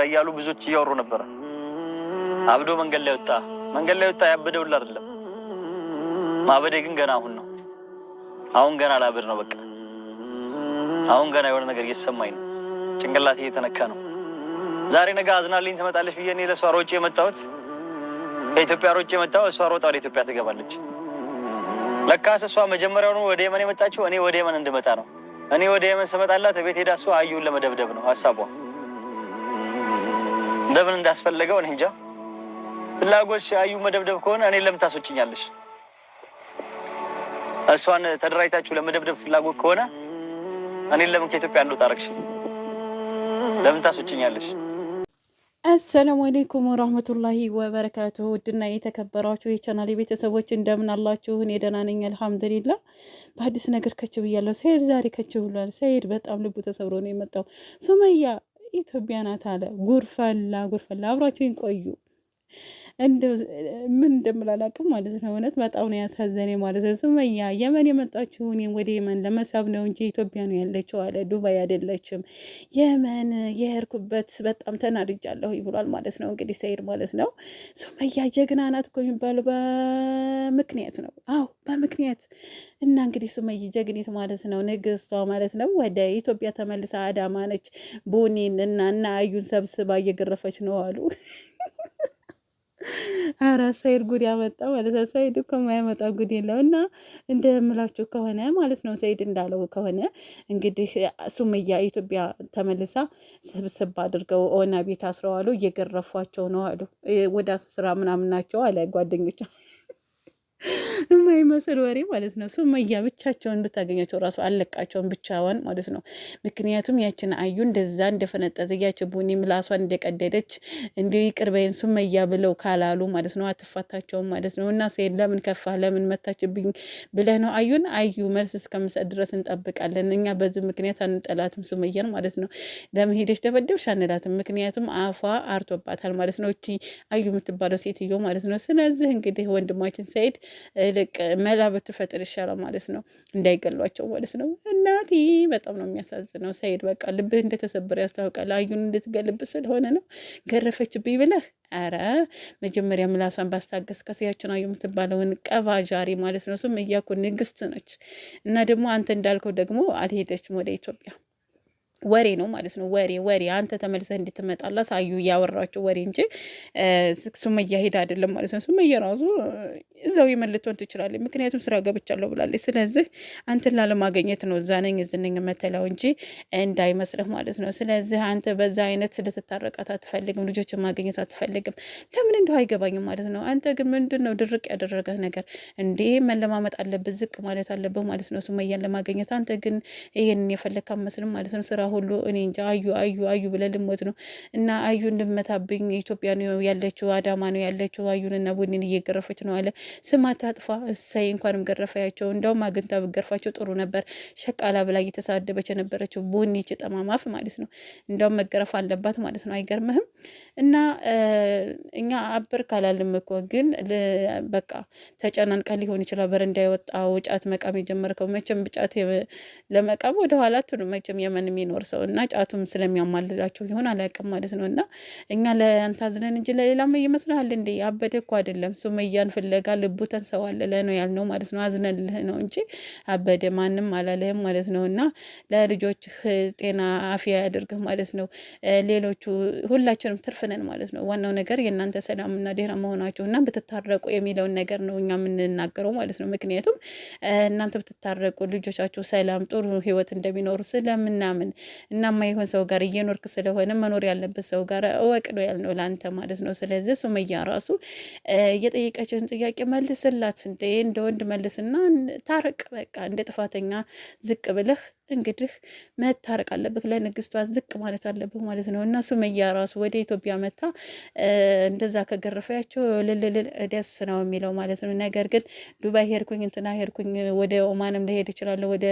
እያሉ ብዙዎች እያወሩ ነበር። አብዶ መንገድ ላይ ወጣ ያበደው አይደለም። ማበዴ ግን ገና አሁን ነው። አሁን ገና ላብድ ነው። በቃ አሁን ገና የሆነ ነገር እየተሰማኝ ነው። ጭንቅላቴ እየተነካ ነው። ዛሬ ነገ አዝናልኝ ትመጣለች ብዬ እኔ ለሷ ሮጬ የመጣሁት ከኢትዮጵያ ሮጬ የመጣሁት እሷ ሮጣ ወደ ኢትዮጵያ ትገባለች። ለካስ እሷ መጀመሪያውኑ ወደ የመን የመጣችው እኔ ወደ የመን እንድመጣ ነው። እኔ ወደ የመን ስመጣላት ቤት ሄዳ እሷ አዩን ለመደብደብ ነው ሀሳቧ። እንደምን እንዳስፈለገው እኔ እንጃ። ፍላጎትሽ አዩ መደብደብ ከሆነ እኔ ለምን ታስወጪኛለሽ? እሷን ተደራይታችሁ ለመደብደብ ፍላጎት ከሆነ እኔ ለምን ከኢትዮጵያ እንደወጣ አደረግሽ? ለምን ታስወጪኛለሽ? አሰላሙ አለይኩም ወራህመቱላሂ ወበረካቱሁ። ውድና የተከበራችሁ የቻናሌ ቤተሰቦች እንደምን አላችሁ? እኔ ደህና ነኝ አልሐምዱሊላህ። በአዲስ ነገር ከች ብያለሁ። ሰይድ ዛሬ ከች ብሏል። ሰይድ በጣም ልቡ ተሰብሮ ነው የመጣው። ሱመያ ኢትዮጵያ ናት አለ። ጉርፈላ አብራችሁኝ ቆዩ። እንደው ምን እንደምላላቅም ማለት ነው። እውነት በጣም ነው ያሳዘነ ማለት ነው። ሱመያ የመን የመጣችው እኔም ወደ የመን ለመሳብ ነው እንጂ ኢትዮጵያ ነው ያለችው አለ። ዱባይ አይደለችም። የመን የሄድኩበት በጣም ተናድጃለሁ ይብሏል ማለት ነው። እንግዲህ ሰይድ ማለት ነው። ሱመያ ጀግና ናት እኮ የሚባለው በምክንያት ነው። አዎ በምክንያት እና እንግዲህ ሱመያ ጀግኒት ማለት ነው። ንግስቷ ማለት ነው። ወደ ኢትዮጵያ ተመልሳ አዳማ ነች። ቡኒን እና አዩን ሰብስባ እየገረፈች ነው አሉ። አራ ሰይድ ጉድ ያመጣ ማለት ነው። ሰይድ እኮ የማያመጣ ጉድ የለም። እና እንደምላችሁ ከሆነ ማለት ነው ሰይድ እንዳለው ከሆነ እንግዲህ ሱመያ ኢትዮጵያ ተመልሳ ስብስብ አድርገው ኦና ቤት አስረዋሉ። እየገረፏቸው ነው አሉ። ወደ 10 ምናምን ናቸው አለ ጓደኞቿ። የማይመስል ወሬ ማለት ነው። ሱመያ ብቻቸውን ብታገኛቸው ራሱ አለቃቸውን ብቻዋን ማለት ነው። ምክንያቱም ያችን አዩ እንደዛ እንደፈነጠዘ ያች ቡኒ ምላሷን እንደቀደደች እንዲሁ ይቅር በይን ሱመያ ብለው ካላሉ ማለት ነው አትፋታቸውም ማለት ነው። እና ሰይድ ለምን ከፋ ለምን መታችብኝ ብለህ ነው አዩን አዩ መልስ እስከምሰጥ ድረስ እንጠብቃለን። እኛ በዚህ ምክንያት አንጠላትም ሱመያን ማለት ነው። ለምን ሄደሽ ደበደብሽ አንላትም። ምክንያቱም አፏ አርቶባታል ማለት ነው። እቺ አዩ የምትባለው ሴትዮ ማለት ነው። ስለዚህ እንግዲህ ወንድማችን ሰይድ ልቅ መላ ብትፈጥር ይሻላል ማለት ነው። እንዳይገሏቸው ማለት ነው። እናቴ በጣም ነው የሚያሳዝነው። ሰይድ በቃ ልብህ እንደተሰበረ ያስታውቃል። አዩን እንድትገልብ ስለሆነ ነው ገረፈችብኝ ብለህ አረ መጀመሪያ ምላሷን ባስታገስ ከሲያችን አዩ የምትባለውን ቀባጃሪ ማለት ነው። እሱም እያኮ ንግስት ነች። እና ደግሞ አንተ እንዳልከው ደግሞ አልሄደችም ወደ ኢትዮጵያ ወሬ ነው ማለት ነው። ወሬ አንተ ተመልሰህ እንድትመጣላት አዩ ያወራቸው ወሬ እንጂ ሱመያ ሄዳ አይደለም ማለት ነው። ሱመያ ራሱ እዛው ይመልቶን ትችላለች። ምክንያቱም ስራ ገብቻለሁ ብላለች። ስለዚህ አንተን ላለማገኘት ነው እዛ ነኝ እዚህ ነኝ መተላው እንጂ እንዳይመስልህ ማለት ነው። ስለዚህ አንተ በዛ አይነት ልትታረቃት አትፈልግም፣ ልጆችን ማግኘት አትፈልግም። ለምን እንደው አይገባኝም ማለት ነው። አንተ ግን ምንድነው ድርቅ ያደረገህ ነገር እንዴ? መለማመጥ አለብህ፣ ዝቅ ማለት አለብህ ማለት ነው ሱመያን ለማግኘት። አንተ ግን ይሄንን የፈለክ አመስልም ማለት ነው። ስራ ሁሉ እኔ እንጃ አዩ ብለህ ልሞት ነው። እና አዩን ልመታብኝ ኢትዮጵያ ነው ያለችው አዳማ ነው ያለችው አዩንና ቡኒን እየገረፈች ነው አለ። ስማት አጥፋ እሰይ እንኳንም ገረፈያቸው። እንደውም አግኝታ ብገርፋቸው ጥሩ ነበር። ሸቃላ ብላ እየተሳደበች የነበረችው ቡኒች ጠማማፍ ማለት ነው። እንደውም መገረፍ አለባት ማለት ነው። አይገርምህም? እና እኛ አበር ካላልም እኮ ግን በቃ ተጨናንቃ ሊሆን ይችላል። በረንዳ የወጣው ጫት መቃም የጀመርከው መቼም ጫት ለመቃም ወደኋላ ትሉ መቼም የመን የሚኖር ሰው እና ጫቱም ስለሚያማልላቸው ይሆን አላውቅም ማለት ነው። እና እኛ ለአንተ አዝነን እንጂ ለሌላም ይመስልሃል እንዴ? አበደ እኮ አይደለም። ሱመያን ፍለጋ ልቡ ተንሰዋለለ ነው ያልነው ማለት ነው። አዝነንልህ ነው እንጂ አበደ ማንም አላለህም ማለት ነው። እና ለልጆችህ ጤና አፍያ ያድርግህ ማለት ነው። ሌሎቹ ሁላችንም ትርፍነን ማለት ነው። ዋናው ነገር የእናንተ ሰላምና ደህና መሆናችሁ እና ብትታረቁ የሚለውን ነገር ነው እኛ የምንናገረው ማለት ነው። ምክንያቱም እናንተ ብትታረቁ ልጆቻችሁ ሰላም ጥሩ ህይወት እንደሚኖሩ ስለምናምን እና ማይሆን ሰው ጋር እየኖርክ ስለሆነ መኖር ያለበት ሰው ጋር እወቅ ነው ያልነው ላንተ ማለት ነው። ስለዚህ ሱመያ ራሱ እየጠየቀችን ጥያቄ መልስላት እንደ ወንድ መልስና ታረቅ። በቃ እንደ ጥፋተኛ ዝቅ ብለህ እንግዲህ መታረቅ አለብህ። ለንግስቷ ዝቅ ማለት አለብህ ማለት ነው። እና ሱመያ ራሱ ወደ ኢትዮጵያ መታ እንደዛ ከገረፈያቸው ልልል ደስ ነው የሚለው ማለት ነው። ነገር ግን ዱባይ ሄድኩኝ እንትና ሄድኩኝ ወደ ኦማንም ለሄድ ይችላል ወደ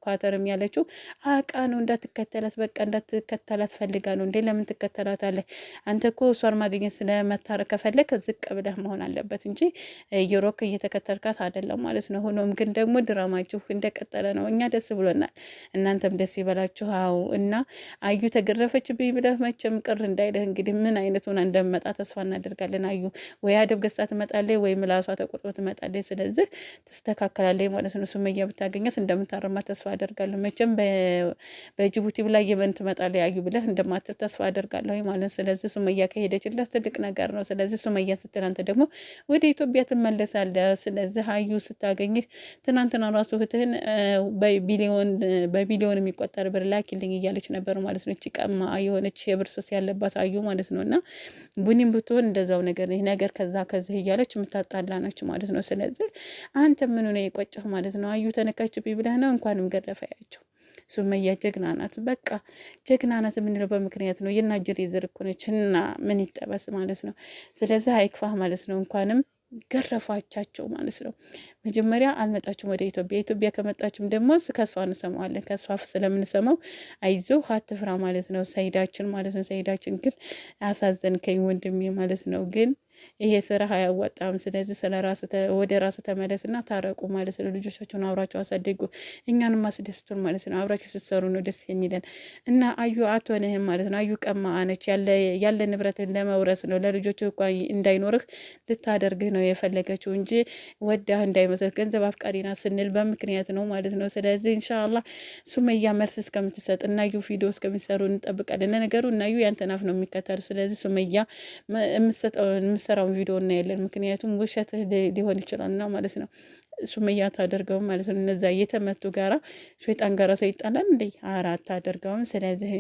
ኳተርም ያለችው አቃ ነው እንዳትከተላት በቃ እንዳትከተላት ፈልጋ ነው እንዴ? ለምን ትከተላታለህ? አንተ እኮ እሷን ማግኘት ስለመታረቅ ከፈለክ ዝቅ ብለህ መሆን አለበት እንጂ የሮክ እየተከተልካት አይደለም ማለት ነው። ሆኖም ግን ደግሞ ድራማችሁ እንደቀጠለ ነው። እኛ ደስ ብሎናል። እናንተም ደስ ይበላችሁ። አዎ እና አዩ ተገረፈችብኝ ብለህ መቼም ቅር እንዳይልህ። እንግዲህ ምን አይነት ሆና እንደመጣ ተስፋ እናደርጋለን። አዩ ወይ አደብ ገዝታ ትመጣለች ወይ ምላሷ ተቆርጦ ትመጣለች። ስለዚህ ትስተካከላለች ማለት ነው። ሱመያ ብታገኛት እንደምታረማ ተስፋ አደርጋለሁ። መቼም በጅቡቲ ብላ የመን ትመጣለች አዩ ብለህ እንደማትል ተስፋ አደርጋለሁ ማለት። ስለዚህ ሱመያ ከሄደችለት ትልቅ ነገር ነው። ስለዚህ ሱመያ ስትል አንተ ደግሞ ወደ ኢትዮጵያ ትመለሳለህ። ስለዚህ አዩ ስታገኝህ ትናንትና ራሱ እህትህን በቢሊዮን የሚቆጠር ብር ላኪልኝ እያለች ነበር ማለት ነው። እቺ ቀማ የሆነች የብር ሱስ ያለባት አዩ ማለት ነው። እና ቡኒም ብትሆን እንደዛው ነገር ከዛ ከዚህ እያለች የምታጣላ ናቸው ማለት ነው። ስለዚህ አንተ ምን ነው የቆጨህ ማለት ነው። አዩ ተነካችብኝ ብለህ ነው። እንኳንም ገረፈያቸው። ሱመያ ጀግና ናት። በቃ ጀግና ናት የምንለው በምክንያት ነው። የናጅሬ ዘር እኮ ነች እና ምን ይጠበስ ማለት ነው። ስለዚህ አይክፋህ ማለት ነው። እንኳንም ገረፋቻቸው ማለት ነው። መጀመሪያ አልመጣችሁም ወደ ኢትዮጵያ ከመጣችሁም ደግሞ ከሷ እንሰማዋለን። ከሷ ስለምንሰማው አይዞህ አትፍራ ማለት ነው። ሰይዳችን ማለት ነው። ሰይዳችን ግን አሳዘንከኝ ወንድሜ ማለት ነው። ግን ይሄ ስራ አያዋጣም። ስለዚህ ወደ ራስ ተመለስና ታረቁ ማለት ነው። ልጆቻቸውን አብራቸው አሳደጉ፣ እኛንም አስደስቱን ማለት ነው። አብራቸው ስትሰሩ ነው ደስ የሚለን እና አዩ አትሆንህም ማለት ነው። አዩ ቀማ ነች። ያለ ንብረትን ለመውረስ ነው። ለልጆች እንኳ እንዳይኖርህ ልታደርግህ ነው የፈለገችው እንጂ ወዳህ እንዳይመስል ገንዘብ አፍቃሪና ስንል በምክንያት ነው ማለት ነው። ስለዚህ ኢንሻአላህ ሱመያ መልስ እስከምትሰጥ እና አዩ ቪዲዮ እስከሚሰሩ እንጠብቃለን። ለነገሩ እና አዩ ያንተን አፍ ነው የሚከተሉ። ስለዚህ ሱመያ የምትሰራውን ቪዲዮ እናያለን። ምክንያቱም ውሸትህ ሊሆን ይችላል እና ማለት ነው። ሱመያ አታደርገውም ማለት ነው። እነዛ እየተመቱ ጋራ ሸይጣን ጋራ ሰው ይጣላል እንዴ? አራት አታደርገውም። ስለዚህ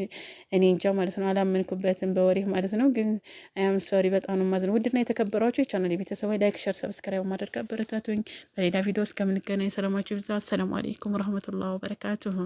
እኔ እንጃ ማለት ነው። አላመንኩበትም በወሬ ማለት ነው። ግን አያም ሶሪ በጣም ነው ማለት ነው። ውድና የተከበራችሁ የቻናል ቤተሰቦች ላይክ፣ ሸር፣ ሰብስክራይብ ማድረግ አበረታቱኝ። በሌላ ቪዲዮ እስከምንገናኝ ሰላማችሁ ይብዛ። አሰላሙ አለይኩም ወራህመቱላሂ ወበረካቱሁ።